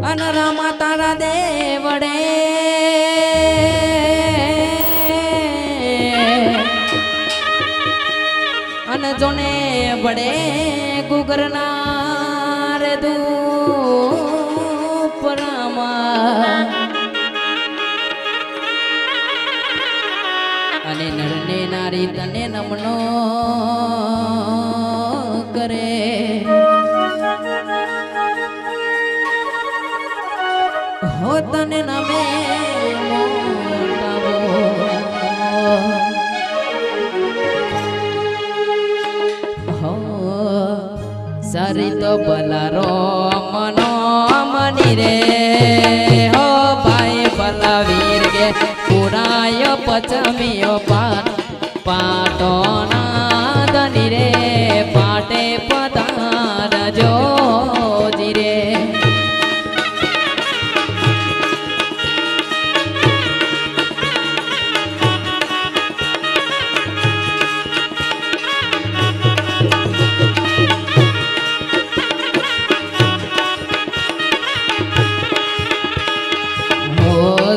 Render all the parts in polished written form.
અન રામા તારા દેવડે અન જોને બડે ગુગરના રે દુપરામા અને નરને નારી તને નમનો કરે હો તને નમે મોટાવો હો સારી તો ભલારો મનો મની રે હો ભાઈ ભલા વીર કે પુરાયો પચમિયો પાટો ના ધની રે પાટે પધાર જોજી રે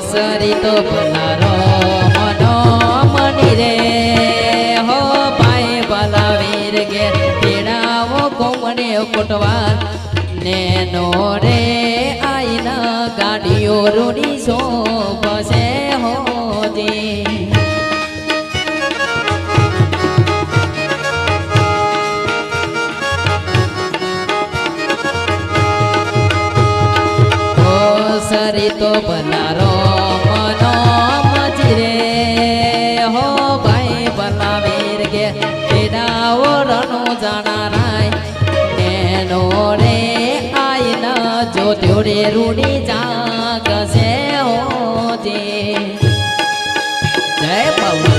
સરી તો ભલારો મનો મની રે હો ભાઈ ભલા વીર ગે પીડાવો કોમડે કોટવાર નેનો રે આઈના ગાડીઓ રૂડી શોભશે હોજી સરી તો ભલારો મનો મજી રે હો ભાઈ ભલા વીર કે પીડાવો રણો જાણારાય નેનો રે આઈના જોત્યો રે રૂડી જાગશે હોજી જય બાબુ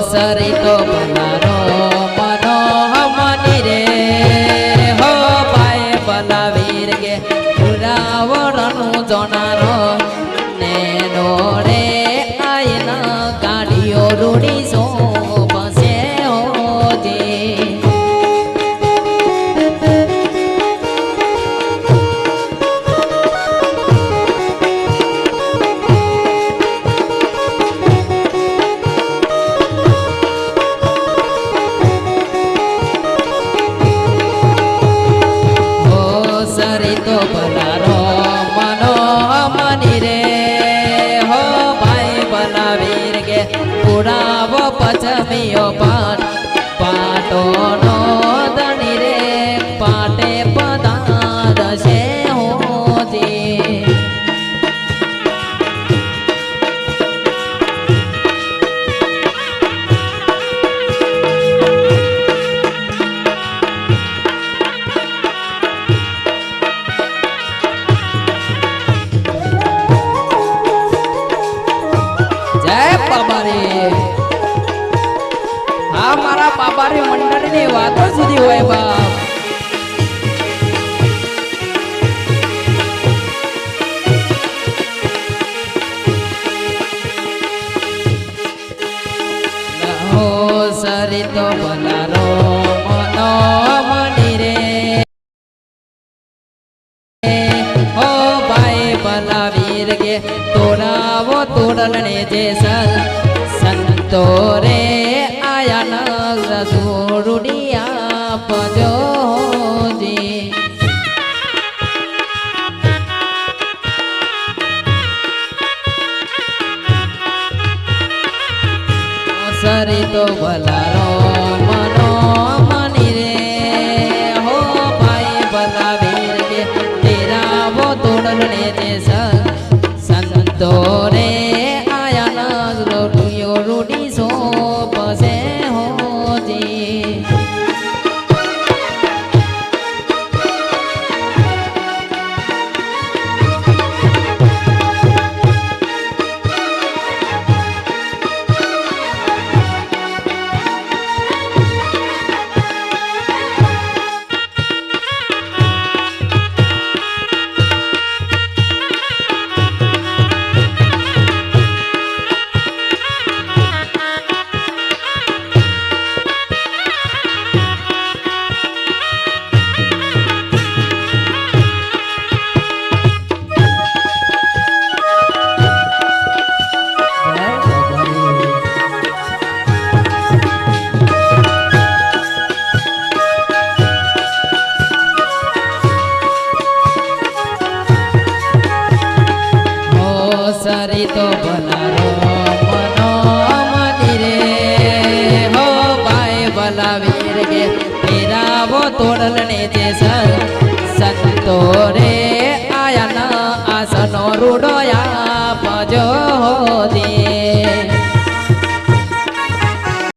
સરી તો ભલારો મનો મની રે હો ભાઈ ભલા વીર કે પુરાવો રણું જોનારો નેનો રે આઈના ગાડીઓ રૂડી શોભશે હોજી સરી તો ભલારો મનો મની રે હો ભાઈ ભલા વીર કે પુરાવો પચમિયો પાટો નો ધણી રે પાટે પધારશે હોજી હા મારા બાબારી મંડળની વાતો સુધી હોય બાપ હો સરી તો ભલારો મનો મની રે હો ભાઈ ભલા વીર કે તોડાવો તોડલને જે સંતો રે આયા ન સુરુડિયા પજોજી સરી તો ભલારો મનો મની રે હો ભાઈ ભલા વીર કે તેરાવો તોડલને જે સંતો રે આયા ન રૂડી શોભશે હોજી સંતો રે આયન આસનો રૂડો આપજો દે